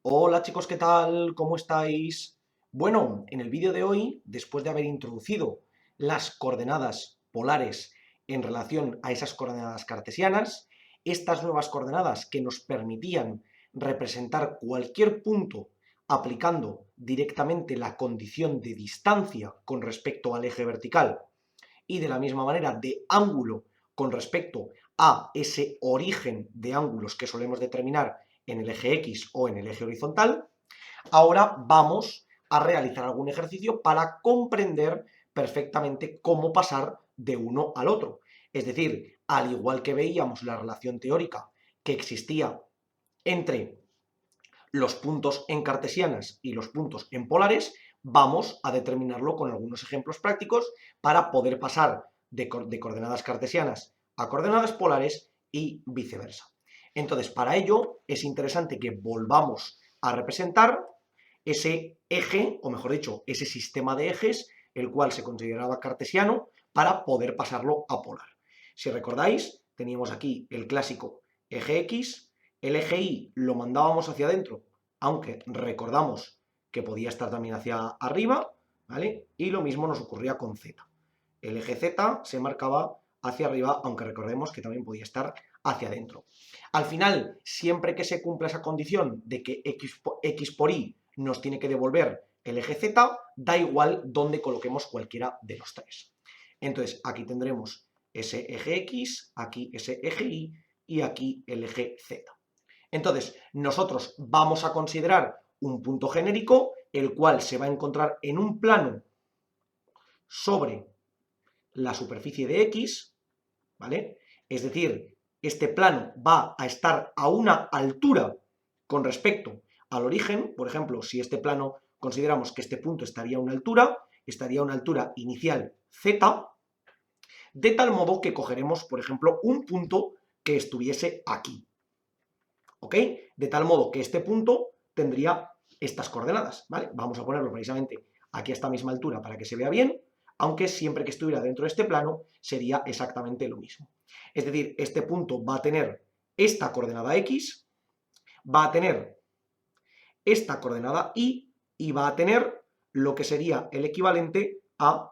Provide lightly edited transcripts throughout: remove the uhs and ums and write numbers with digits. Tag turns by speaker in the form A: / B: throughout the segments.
A: Hola chicos, ¿qué tal? ¿Cómo estáis? Bueno, en el vídeo de hoy, después de haber introducido las coordenadas polares en relación a esas coordenadas cartesianas, estas nuevas coordenadas que nos permitían representar cualquier punto aplicando directamente la condición de distancia con respecto al eje vertical y de la misma manera de ángulo con respecto a ese origen de ángulos que solemos determinar en el eje X o en el eje horizontal, ahora vamos a realizar algún ejercicio para comprender perfectamente cómo pasar de uno al otro. Es decir, al igual que veíamos la relación teórica que existía entre los puntos en cartesianas y los puntos en polares, vamos a determinarlo con algunos ejemplos prácticos para poder pasar de coordenadas cartesianas a coordenadas polares y viceversa. Entonces, para ello es interesante que volvamos a representar ese eje, o mejor dicho, ese sistema de ejes, el cual se consideraba cartesiano, para poder pasarlo a polar. Si recordáis, teníamos aquí el clásico eje X, el eje Y lo mandábamos hacia adentro, aunque recordamos que podía estar también hacia arriba, ¿vale? Y lo mismo nos ocurría con Z. El eje Z se marcaba hacia arriba, aunque recordemos que también podía estar hacia adentro. Al final, siempre que se cumpla esa condición de que X por Y nos tiene que devolver el eje Z, da igual donde coloquemos cualquiera de los tres. Entonces, aquí tendremos ese eje X, aquí ese eje Y y aquí el eje Z. Entonces, nosotros vamos a considerar un punto genérico, el cual se va a encontrar en un plano sobre la superficie de X, ¿vale? Es decir, este plano va a estar a una altura con respecto al origen. Por ejemplo, si este plano consideramos que este punto estaría a una altura inicial z, de tal modo que cogeremos, por ejemplo, un punto que estuviese aquí, ¿ok? De tal modo que este punto tendría estas coordenadas, ¿vale? Vamos a ponerlo precisamente aquí a esta misma altura para que se vea bien, aunque siempre que estuviera dentro de este plano sería exactamente lo mismo. Es decir, este punto va a tener esta coordenada X, va a tener esta coordenada y va a tener lo que sería el equivalente a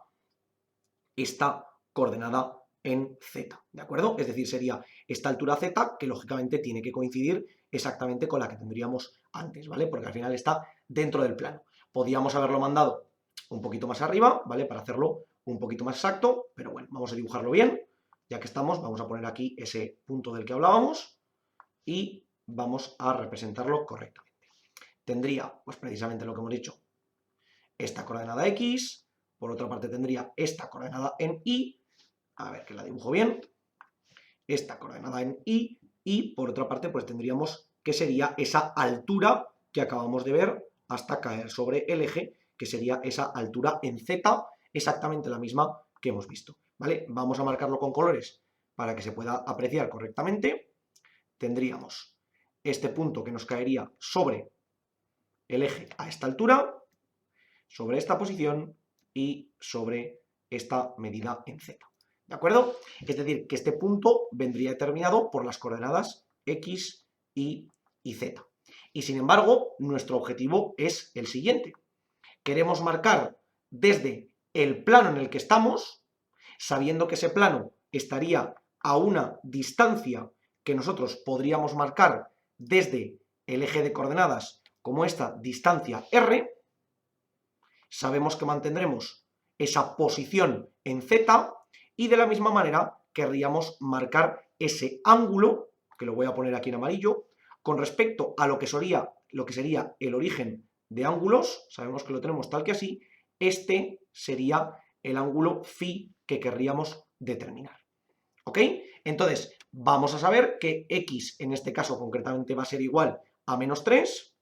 A: esta coordenada en Z, ¿de acuerdo? Es decir, sería esta altura Z que lógicamente tiene que coincidir exactamente con la que tendríamos antes, ¿vale? Porque al final está dentro del plano. Podríamos haberlo mandado un poquito más arriba, ¿vale? Para hacerlo un poquito más exacto, pero bueno, vamos a dibujarlo bien. Ya que estamos, vamos a poner aquí ese punto del que hablábamos y vamos a representarlo correctamente. Tendría, pues precisamente lo que hemos dicho, esta coordenada X, por otra parte tendría esta coordenada en Y, a ver que la dibujo bien, esta coordenada en y por otra parte pues tendríamos que sería esa altura que acabamos de ver hasta caer sobre el eje, que sería esa altura en Z, exactamente la misma que hemos visto, ¿vale? Vamos a marcarlo con colores para que se pueda apreciar correctamente. Tendríamos este punto que nos caería sobre el eje a esta altura, sobre esta posición y sobre esta medida en Z. ¿De acuerdo? Es decir, que este punto vendría determinado por las coordenadas X, Y y Z. Y sin embargo, nuestro objetivo es el siguiente. Queremos marcar desde el plano en el que estamos, sabiendo que ese plano estaría a una distancia que nosotros podríamos marcar desde el eje de coordenadas como esta distancia R, sabemos que mantendremos esa posición en Z y de la misma manera querríamos marcar ese ángulo, que lo voy a poner aquí en amarillo, con respecto a lo que sería el origen de ángulos, sabemos que lo tenemos tal que así, este sería el ángulo phi que querríamos determinar. ¿Ok? Entonces, vamos a saber que X en este caso concretamente va a ser igual a -3,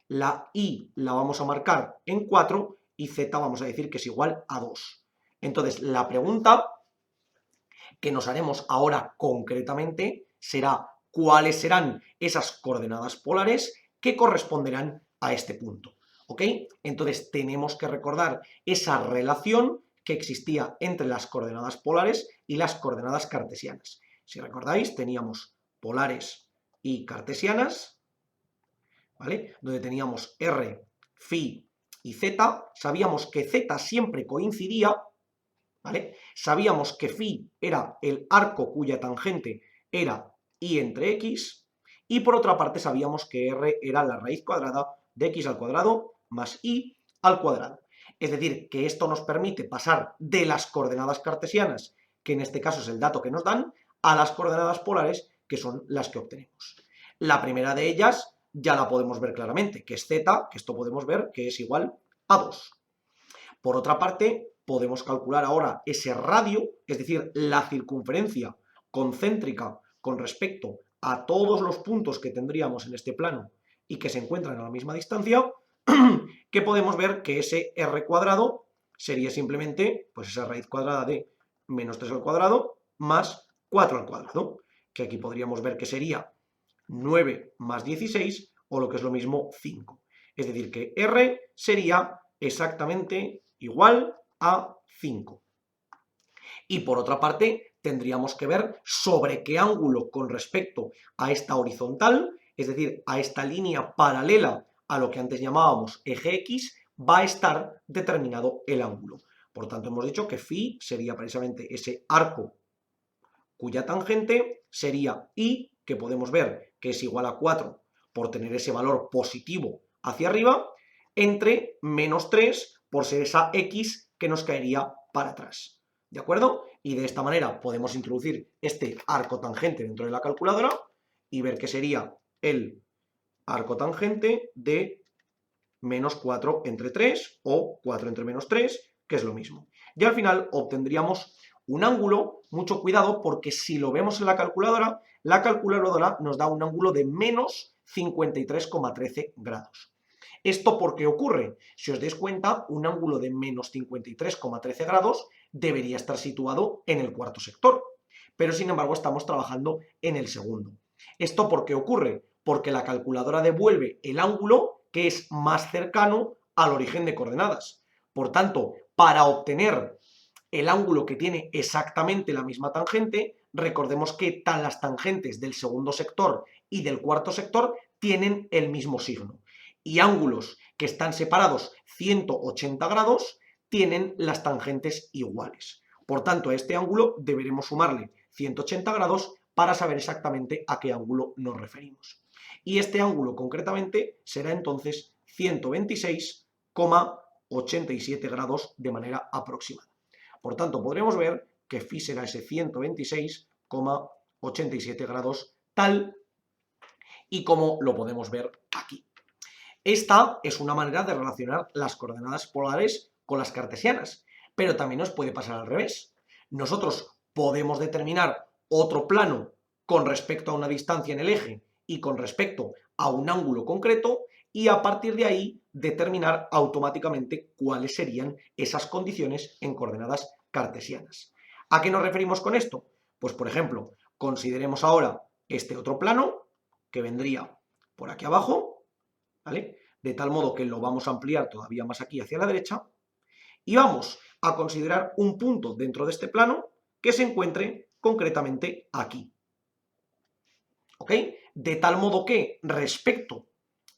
A: la Y la vamos a marcar en 4 y Z vamos a decir que es igual a 2. Entonces, la pregunta que nos haremos ahora concretamente será cuáles serán esas coordenadas polares que corresponderán a este punto. ¿Ok? Entonces, tenemos que recordar esa relación que existía entre las coordenadas polares y las coordenadas cartesianas. Si recordáis, teníamos polares y cartesianas, ¿vale? Donde teníamos R, phi y z, sabíamos que z siempre coincidía, ¿vale? Sabíamos que phi era el arco cuya tangente era y entre x, y por otra parte sabíamos que r era la raíz cuadrada de x al cuadrado más y al cuadrado. Es decir, que esto nos permite pasar de las coordenadas cartesianas, que en este caso es el dato que nos dan, a las coordenadas polares, que son las que obtenemos. La primera de ellas ya la podemos ver claramente, que es z, que esto podemos ver que es igual a 2. Por otra parte, podemos calcular ahora ese radio, es decir, la circunferencia concéntrica con respecto a todos los puntos que tendríamos en este plano y que se encuentran a la misma distancia, que podemos ver que ese r cuadrado sería simplemente pues esa raíz cuadrada de menos 3 al cuadrado más 4 al cuadrado, que aquí podríamos ver que sería 9 más 16 o lo que es lo mismo 5. Es decir, que r sería exactamente igual a 5. Y por otra parte, tendríamos que ver sobre qué ángulo con respecto a esta horizontal, es decir, a esta línea paralela a lo que antes llamábamos eje X, va a estar determinado el ángulo. Por tanto, hemos dicho que phi sería precisamente ese arco cuya tangente sería I, que podemos ver que es igual a 4 por tener ese valor positivo hacia arriba, entre menos 3 por ser esa X que nos caería para atrás. ¿De acuerdo? Y de esta manera podemos introducir este arco tangente dentro de la calculadora y ver que sería el arco tangente de menos 4 entre 3 o 4 entre menos 3, que es lo mismo. Y al final obtendríamos un ángulo, mucho cuidado, porque si lo vemos en la calculadora nos da un ángulo de menos 53,13 grados. ¿Esto por qué ocurre? Si os dais cuenta, un ángulo de menos 53,13 grados debería estar situado en el cuarto sector, pero sin embargo estamos trabajando en el segundo. ¿Esto por qué ocurre? Porque la calculadora devuelve el ángulo que es más cercano al origen de coordenadas. Por tanto, para obtener el ángulo que tiene exactamente la misma tangente, recordemos que las tangentes del segundo sector y del cuarto sector tienen el mismo signo. Y ángulos que están separados 180 grados tienen las tangentes iguales. Por tanto, a este ángulo deberemos sumarle 180 grados para saber exactamente a qué ángulo nos referimos. Y este ángulo concretamente será entonces 126,87 grados de manera aproximada. Por tanto, podremos ver que phi será ese 126,87 grados tal y como lo podemos ver aquí. Esta es una manera de relacionar las coordenadas polares con las cartesianas, pero también nos puede pasar al revés. Nosotros podemos determinar otro plano con respecto a una distancia en el eje y con respecto a un ángulo concreto y a partir de ahí determinar automáticamente cuáles serían esas condiciones en coordenadas cartesianas. ¿A qué nos referimos con esto? Pues por ejemplo, consideremos ahora este otro plano que vendría por aquí abajo, ¿vale? De tal modo que lo vamos a ampliar todavía más aquí hacia la derecha y vamos a considerar un punto dentro de este plano que se encuentre concretamente aquí. ¿Ok? De tal modo que respecto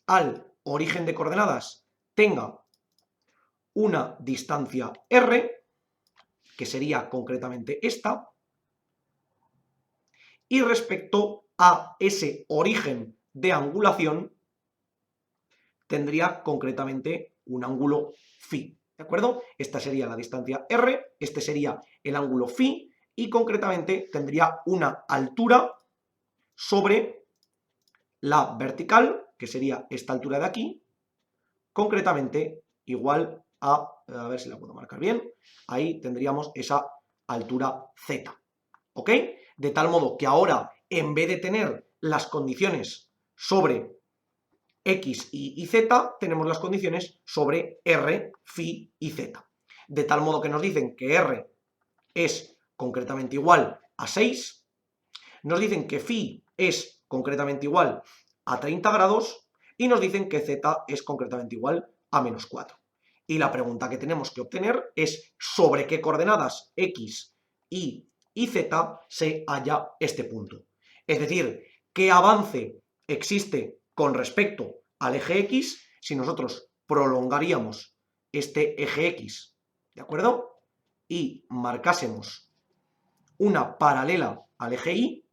A: al origen de coordenadas tenga una distancia r, que sería concretamente esta, y respecto a ese origen de angulación tendría concretamente un ángulo phi, ¿de acuerdo? Esta sería la distancia r, este sería el ángulo phi, y concretamente tendría una altura sobre la vertical, que sería esta altura de aquí, concretamente igual a ver si la puedo marcar bien, ahí tendríamos esa altura z, ¿ok? De tal modo que ahora, en vez de tener las condiciones sobre x y z, tenemos las condiciones sobre r, phi y z. De tal modo que nos dicen que r es concretamente igual a 6, nos dicen que phi es concretamente igual a 30 grados y nos dicen que z es concretamente igual a menos 4. Y la pregunta que tenemos que obtener es sobre qué coordenadas x, y z se halla este punto. Es decir, qué avance existe con respecto al eje X si nosotros prolongaríamos este eje X, ¿de acuerdo? Y marcásemos una paralela al eje Y,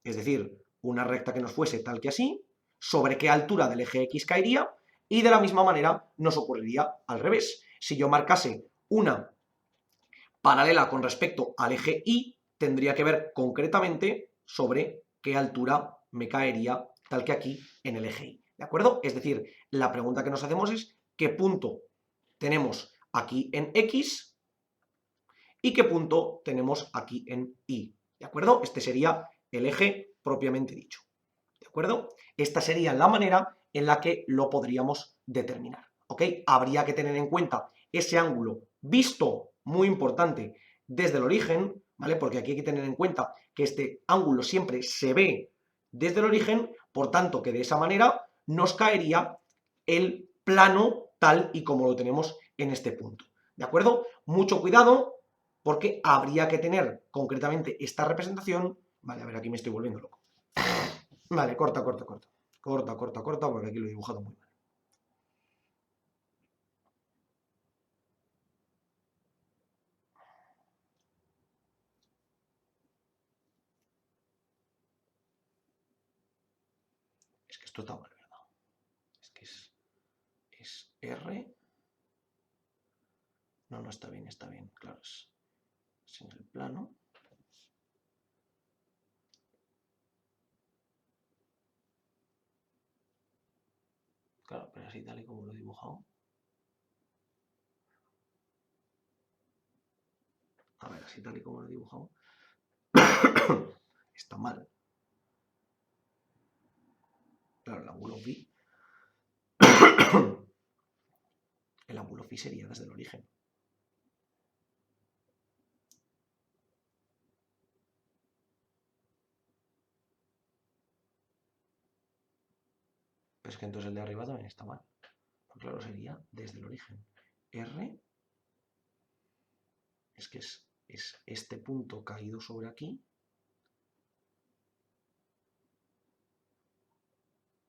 A: es decir, una recta que nos fuese tal que así, sobre qué altura del eje X caería, y de la misma manera nos ocurriría al revés. Si yo marcase una paralela con respecto al eje Y, tendría que ver concretamente sobre qué altura me caería tal que aquí en el eje Y, ¿de acuerdo? Es decir, la pregunta que nos hacemos es qué punto tenemos aquí en X y qué punto tenemos aquí en Y, ¿de acuerdo? Este sería el eje propiamente dicho, ¿de acuerdo? Esta sería la manera en la que lo podríamos determinar, ¿ok? Habría que tener en cuenta ese ángulo visto, muy importante, desde el origen, ¿vale? Porque aquí hay que tener en cuenta que este ángulo siempre se ve desde el origen, por tanto que de esa manera nos caería el plano tal y como lo tenemos en este punto, ¿de acuerdo? Mucho cuidado porque habría que tener concretamente esta representación, vale, a ver, aquí me estoy volviendo loco. Vale, corta, porque aquí lo he dibujado muy mal. Es que esto está mal, ¿verdad? Es que es R. No, no está bien, claro, es en el plano. Claro, pero así tal y como lo he dibujado. A ver, así tal y como lo he dibujado. Está mal. Claro, el ángulo phi. El ángulo phi sería desde el origen. Pero es que entonces el de arriba también está mal. Pues claro, sería desde el origen. R es que es este punto caído sobre aquí.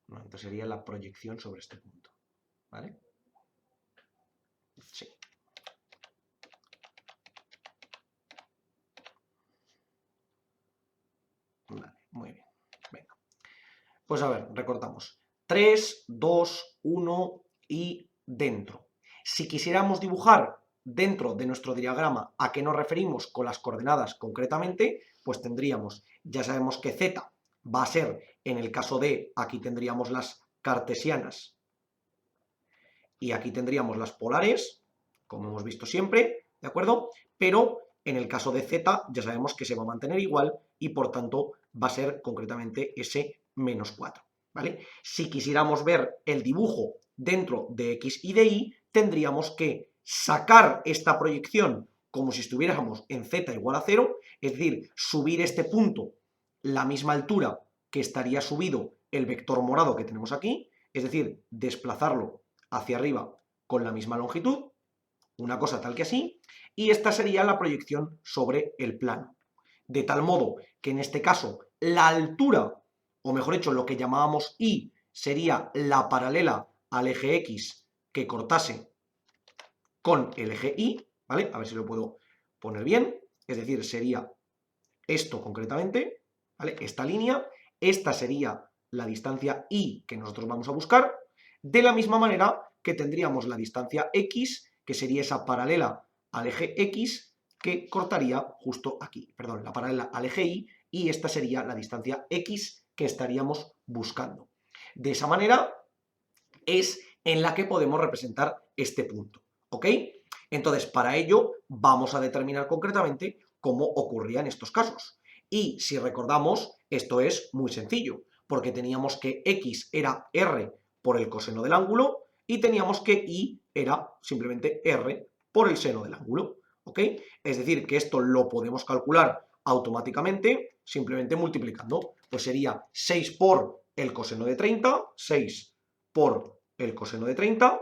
A: No, entonces sería la proyección sobre este punto. ¿Vale? Sí. Vale, muy bien. Venga. Pues a ver, recortamos. 3, 2, 1 y dentro. Si quisiéramos dibujar dentro de nuestro diagrama a qué nos referimos con las coordenadas concretamente, pues tendríamos, ya sabemos que Z va a ser, en el caso de, aquí tendríamos las cartesianas y aquí tendríamos las polares, como hemos visto siempre, ¿de acuerdo? Pero en el caso de Z ya sabemos que se va a mantener igual y por tanto va a ser concretamente ese menos 4, ¿vale? Si quisiéramos ver el dibujo dentro de X y de Y, tendríamos que sacar esta proyección como si estuviéramos en Z igual a 0, es decir, subir este punto la misma altura que estaría subido el vector morado que tenemos aquí, es decir, desplazarlo hacia arriba con la misma longitud, una cosa tal que así, y esta sería la proyección sobre el plano. De tal modo que en este caso la altura, o mejor dicho, lo que llamábamos Y, sería la paralela al eje X que cortase con el eje Y, ¿vale? A ver si lo puedo poner bien, es decir, sería esto concretamente, ¿vale? Esta línea, esta sería la distancia Y que nosotros vamos a buscar, de la misma manera que tendríamos la distancia X, que sería esa paralela al eje X que cortaría justo aquí, perdón, la paralela al eje Y, y esta sería la distancia X que estaríamos buscando. De esa manera es en la que podemos representar este punto, ¿ok? Entonces, para ello vamos a determinar concretamente cómo ocurría en estos casos. Y si recordamos, esto es muy sencillo, porque teníamos que X era R por el coseno del ángulo y teníamos que Y era simplemente R por el seno del ángulo, ¿ok? Es decir, que esto lo podemos calcular automáticamente simplemente multiplicando. Pues sería 6 por el coseno de 30, 6 por el coseno de 30,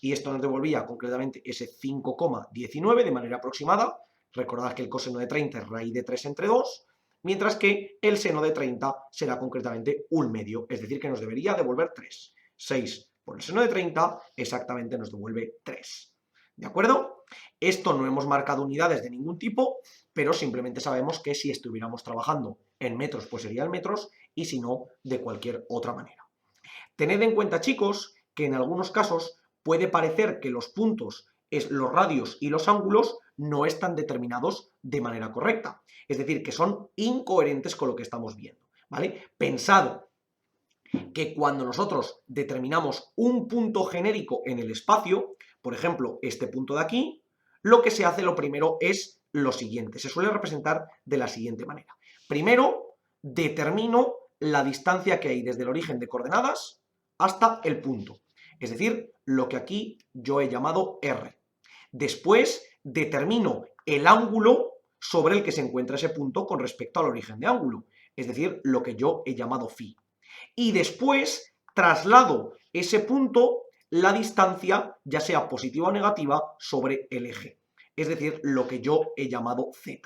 A: y esto nos devolvía concretamente ese 5,19 de manera aproximada. Recordad que el coseno de 30 es raíz de 3 entre 2, mientras que el seno de 30 será concretamente un medio, es decir, que nos debería devolver 3. 6 por el seno de 30 exactamente nos devuelve 3. ¿De acuerdo? Esto no hemos marcado unidades de ningún tipo, pero simplemente sabemos que si estuviéramos trabajando en metros, pues sería en metros, y si no, de cualquier otra manera. Tened en cuenta, chicos, que en algunos casos puede parecer que los puntos, los radios y los ángulos no están determinados de manera correcta. Es decir, que son incoherentes con lo que estamos viendo, ¿vale? Pensad que cuando nosotros determinamos un punto genérico en el espacio, por ejemplo, este punto de aquí, lo que se hace lo primero es lo siguiente. Se suele representar de la siguiente manera. Primero, determino la distancia que hay desde el origen de coordenadas hasta el punto. Es decir, lo que aquí yo he llamado R. Después, determino el ángulo sobre el que se encuentra ese punto con respecto al origen de ángulo. Es decir, lo que yo he llamado phi. Y después traslado ese punto, la distancia, ya sea positiva o negativa, sobre el eje. Es decir, lo que yo he llamado z.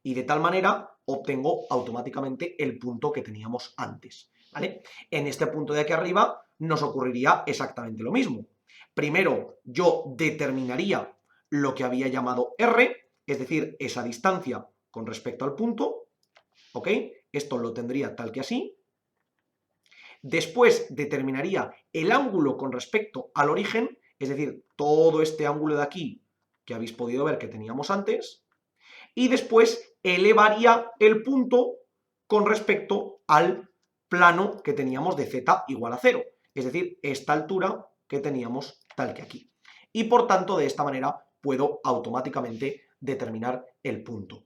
A: Y de tal manera obtengo automáticamente el punto que teníamos antes, ¿vale? En este punto de aquí arriba nos ocurriría exactamente lo mismo. Primero, yo determinaría lo que había llamado R, es decir, esa distancia con respecto al punto, ¿ok? Esto lo tendría tal que así. Después determinaría el ángulo con respecto al origen, es decir, todo este ángulo de aquí que habéis podido ver que teníamos antes, y después elevaría el punto con respecto al plano que teníamos de z igual a 0, es decir, esta altura que teníamos tal que aquí. Y por tanto, de esta manera puedo automáticamente determinar el punto.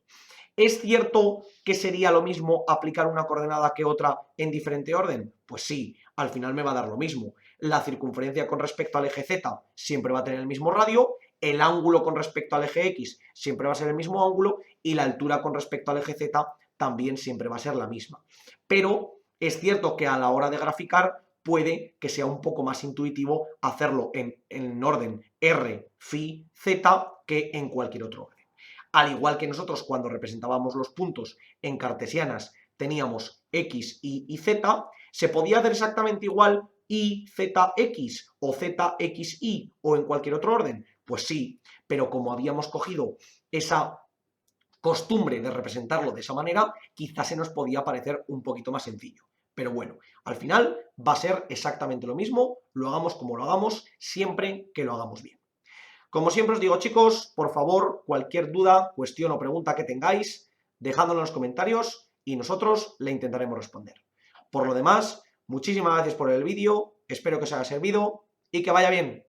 A: ¿Es cierto que sería lo mismo aplicar una coordenada que otra en diferente orden? Pues sí, al final me va a dar lo mismo. La circunferencia con respecto al eje Z siempre va a tener el mismo radio, el ángulo con respecto al eje X siempre va a ser el mismo ángulo y la altura con respecto al eje Z también siempre va a ser la misma. Pero es cierto que a la hora de graficar puede que sea un poco más intuitivo hacerlo en orden R, phi, Z que en cualquier otro orden. Al igual que nosotros cuando representábamos los puntos en cartesianas teníamos X, Y Z, ¿se podía hacer exactamente igual Y, Z, X o Z, X, Y o en cualquier otro orden? Pues sí, pero como habíamos cogido esa costumbre de representarlo de esa manera, quizás se nos podía parecer un poquito más sencillo. Pero bueno, al final va a ser exactamente lo mismo, lo hagamos como lo hagamos, siempre que lo hagamos bien. Como siempre os digo, chicos, por favor, cualquier duda, cuestión o pregunta que tengáis, dejadlo en los comentarios y nosotros le intentaremos responder. Por lo demás, muchísimas gracias por el vídeo, espero que os haya servido y que vaya bien.